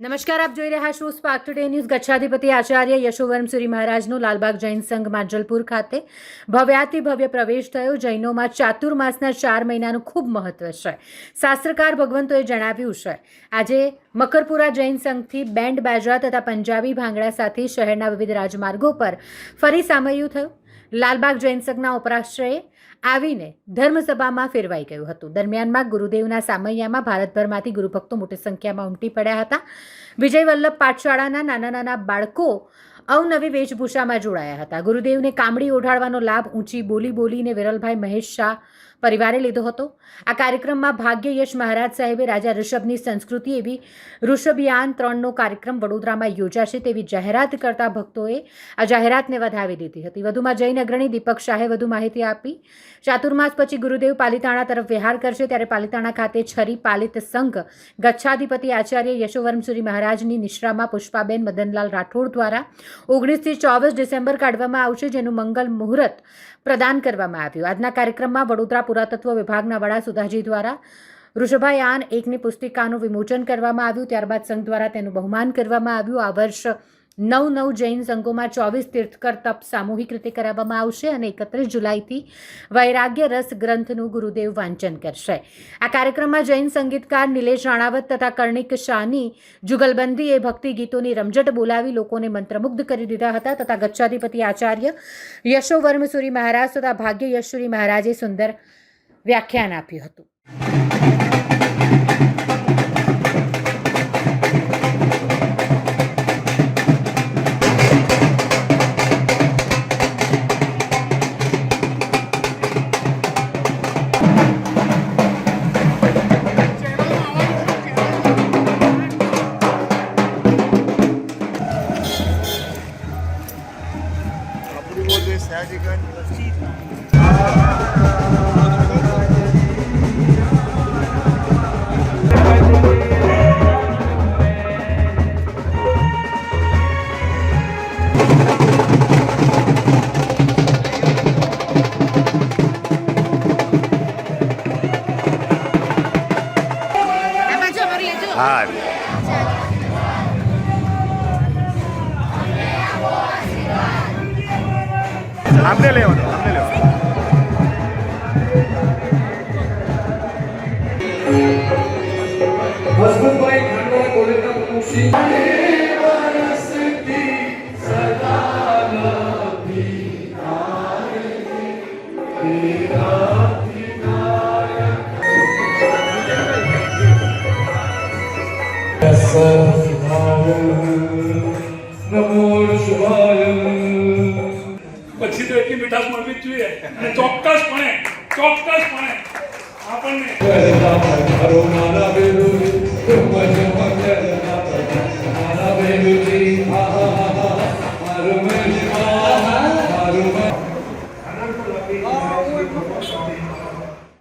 નમસ્કાર, આપ જોઈ રહ્યા છો સ્પાર્ક ટુડે ન્યૂઝ। ગચ્છાધિપતિ આચાર્ય યશોવર્મસુરી મહારાજનો લાલબાગ જૈન સંઘ માંજલપુર ખાતે ભવ્યાતિ ભવ્ય પ્રવેશ થયો। જૈનોમાં ચાતુર્માસના 4 મહિનાનું ખૂબ મહત્વ છે। શાસ્ત્રકાર ભગવંતોએ જણાવ્યું છે, આજે મકરપુરા જૈન સંઘથી બેન્ડ બાજા તથા પંજાબી ભાંગડા સાથે શહેરના વિવિધ રાજમાર્ગો પર ફરી સામૈયું થયું। લાલબાગ જૈન સંઘના ઉપરાશ્રયે આવીને ધર્મસભામાં ફેરવાઈ ગયું હતું। દરમિયાનમાં ગુરુદેવના સામૈયામાં ભારતભરમાંથી ગુરુભક્તો મોટી સંખ્યામાં ઉમટી પડ્યા હતા। વિજય વલ્લભ પાઠશાળાના નાના નાના બાળકો અવનવી વેશભૂષામાં જોડાયા હતા। ગુરુદેવને કામડી ઓઢાડવાનો લાભ ઊંચી બોલી બોલીને વિરલભાઈ મહેશ શાહ પરિવારે લીધો હતો। આ કાર્યક્રમમાં ભાગ્ય યશ મહારાજ સાહેબે રાજા ઋષભની સંસ્કૃતિ એવી ઋષભયાન 3નો કાર્યક્રમ વડોદરામાં યોજાશે તેવી જાહેરાત કરતા ભક્તોએ આ જાહેરાતને વધાવી દીધી હતી। વધુમાં જૈન અગ્રણી દીપક શાહે વધુ માહિતી આપી। ચાતુર્માસ પછી ગુરુદેવ પાલિતાણા તરફ વિહાર કરશે, ત્યારે પાલિતાણા ખાતે છરી પાલિત સંઘ ગચ્છાધિપતિ આચાર્ય યશોવર્મસુરી મહારાજની નિશ્રામાં પુષ્પાબેન મદનલાલ રાઠોડ દ્વારા 19 થી 24 ડિસેમ્બર કાઢવામાં આવશે, જેનું મંગલ મુહૂર્ત પ્રદાન કરવામાં આવ્યું। આજના કાર્યક્રમમાં વડોદરા પુરાતત્વ વિભાગના વડા સુધાજી દ્વારા ઋષભયાન 1ની પુસ્તિકાનું વિમોચન કરવામાં આવ્યું। ત્યારબાદ સંઘ દ્વારા તેનું બહુમાન કરવામાં આવ્યું। આ વર્ષ 9 જૈન સંઘોમાં 24 તીર્થકર તપ સામૂહિક રીતે કરાવવામાં આવશે અને 31 જુલાઈથી વૈરાગ્ય રસ ગ્રંથનું ગુરુદેવ વાંચન કરશે। આ કાર્યક્રમમાં જૈન સંગીતકાર નિલેશ રાણાવત તથા કર્ણિક શાહની જુગલબંધીએ ભક્તિ ગીતોની રમઝટ બોલાવી લોકોને મંત્રમુગ્ધ કરી દીધા હતા તથા ગચ્છાધિપતિ આચાર્ય યશોવર્મસુરી મહારાજ તથા ભાગ્ય યશુરી મહારાજે સુંદર વ્યાખ્યાન આપ્યું હતું। हमने ले हसमुखभाई खांडवा कॉलेजના પ્રમુખશ્રી પછી તો એટલી મીઠાશ મળવી જ જોઈએ અને ચોક્કસપણે આપણને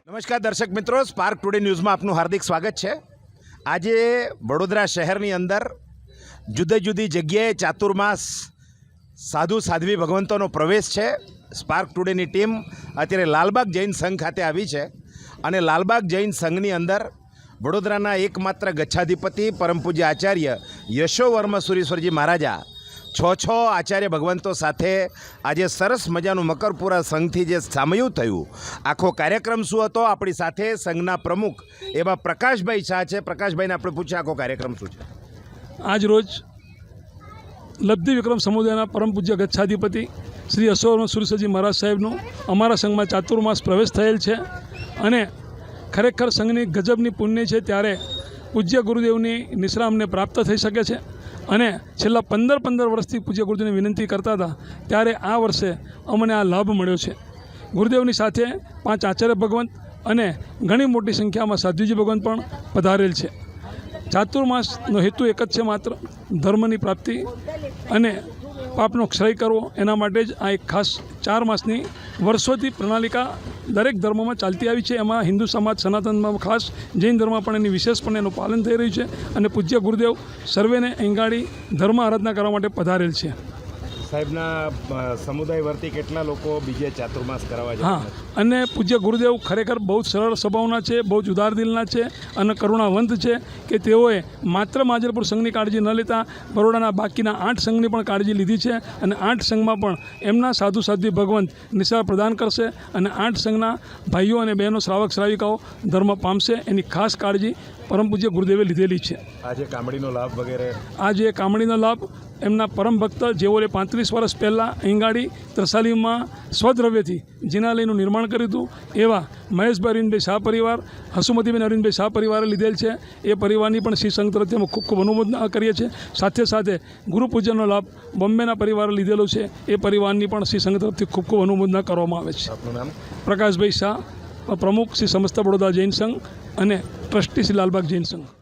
નમસ્કાર દર્શક મિત્રો, સ્પાર્ક ટુડે ન્યૂઝમાં આપનું હાર્દિક સ્વાગત છે। આજે વડોદરા શહેરની અંદર જુદી જુદી જગ્યાએ ચાતુર્માસ સાધુ સાધ્વી ભગવંતોનો પ્રવેશ છે। સ્પાર્ક ટુડેની ટીમ અત્યારે લાલબાગ જૈન સંઘ ખાતે આવી છે અને લાલબાગ જૈન સંઘની અંદર વડોદરાના એકમાત્ર ગચ્છાધિપતિ પરમ પૂજ્ય આચાર્ય યશોવર્મસુરીશ્વરજી મહારાજા 6 આચાર્ય ભગવંતો સાથે આજે સરસ મજાનું મકરપુરા સંઘથી જે સામયું થયું, આખો કાર્યક્રમ શું હતો, આપણી સાથે સંઘના પ્રમુખ એવા પ્રકાશભાઈ શાહ છે। પ્રકાશભાઈને આપણે પૂછીએ આખો કાર્યક્રમ શું છે। આજ રોજ લબ્ધિ વિક્રમ સમુદાયના પરમ પૂજ્ય ગચ્છાધિપતિ શ્રી યશોવર્મસુરીશ્વરજી મહારાજ સાહેબનો અમારા સંઘમાં ચાતુર્માસ પ્રવેશ થયેલ છે અને ખરેખર સંઘની ગજબની પુણ્ય છે। ત્યારે પૂજ્ય ગુરુદેવની નિશ્રા અમને પ્રાપ્ત થઈ શકે છે અને છેલ્લા 15 વર્ષથી પૂજ્ય ગુરુદેવને વિનંતી કરતા હતા, ત્યારે આ વર્ષે અમને આ લાભ મળ્યો છે। ગુરુદેવની સાથે 5 આચાર્ય ભગવંત અને ઘણી મોટી સંખ્યામાં સાધ્વીજી ભગવંત પણ પધારેલ છે। ચાતુર્માસનો હેતુ એક જ છે, માત્ર ધર્મની પ્રાપ્તિ અને પાપનો ક્ષય કરવો। એના માટે જ આ એક ખાસ 4 માસની વર્ષોથી પ્રણાલિકા દરેક ધર્મમાં ચાલતી આવી છે। એમાં હિન્દુ સમાજ સનાતનમાં ખાસ, જૈન ધર્મમાં પણ એની વિશેષપણે એનું પાલન થઈ રહ્યું છે અને પૂજ્ય ગુરુદેવ સર્વેને અંગાડી ધર્મ આરાધના કરવા માટે પધારેલ છે। સાહેબના સમુદાય વર્તી કેટલા લોકો બીજે ચાતુર્માસ કરાવવા હા, જાય? અને પૂજ્ય ગુરુદેવ ખરેખર બહુ જ સરળ સ્વભાવના છે, બહુ જ ઉદાર દિલના છે અને કરુણાવંત છે કે તેઓએ માત્ર માંજલપુર સંઘની કાળજી ન લેતા બરોડાના બાકીના 8 સંઘની પણ કાળજી લીધી છે અને 8 સંઘમાં પણ એમના સાધુ સાધ્વી ભગવંત નિશાળ પ્રદાન કરશે અને 8 સંઘના ભાઈઓ અને બહેનો શ્રાવક શ્રાવિકાઓ ધર્મ પામશે એની ખાસ કાળજી પરમ પૂજ્ય ગુરુદેવે લીધેલી છે. આજે કામડીનો લાભ વગેરે આ જે કામણીનો લાભ એમના પરમ ભક્ત જેઓએ 35 વર્ષ પહેલાં અહીંગાડી ત્રસાલીમાં સ્વદ્રવ્યથી જિનાલયનું નિર્માણ કર્યું હતું એવા મહેશભાઈ અરવિંદભાઈ શાહ પરિવાર, હસુમતીબેન અરવિંદભાઈ શાહ પરિવારે લીધેલ છે. એ પરિવારની પણ શ્રી સંઘ તરફથી અમે ખૂબ ખૂબ અનુમોદના કરીએ છીએ. સાથે સાથે ગુરુપૂજનનો લાભ બોમ્બેના પરિવારે લીધેલો છે. એ પરિવારની પણ શ્રી સંઘ તરફથી ખૂબ ખૂબ અનુમોદના કરવામાં આવે છે. આપનું નામ? પ્રકાશભાઈ શાહ, પ્રમુખ શ્રી સમસ્ત બડોદરા જૈન સંઘ અને ટ્રસ્ટી શ્રી લાલબાગ જૈન સંઘ.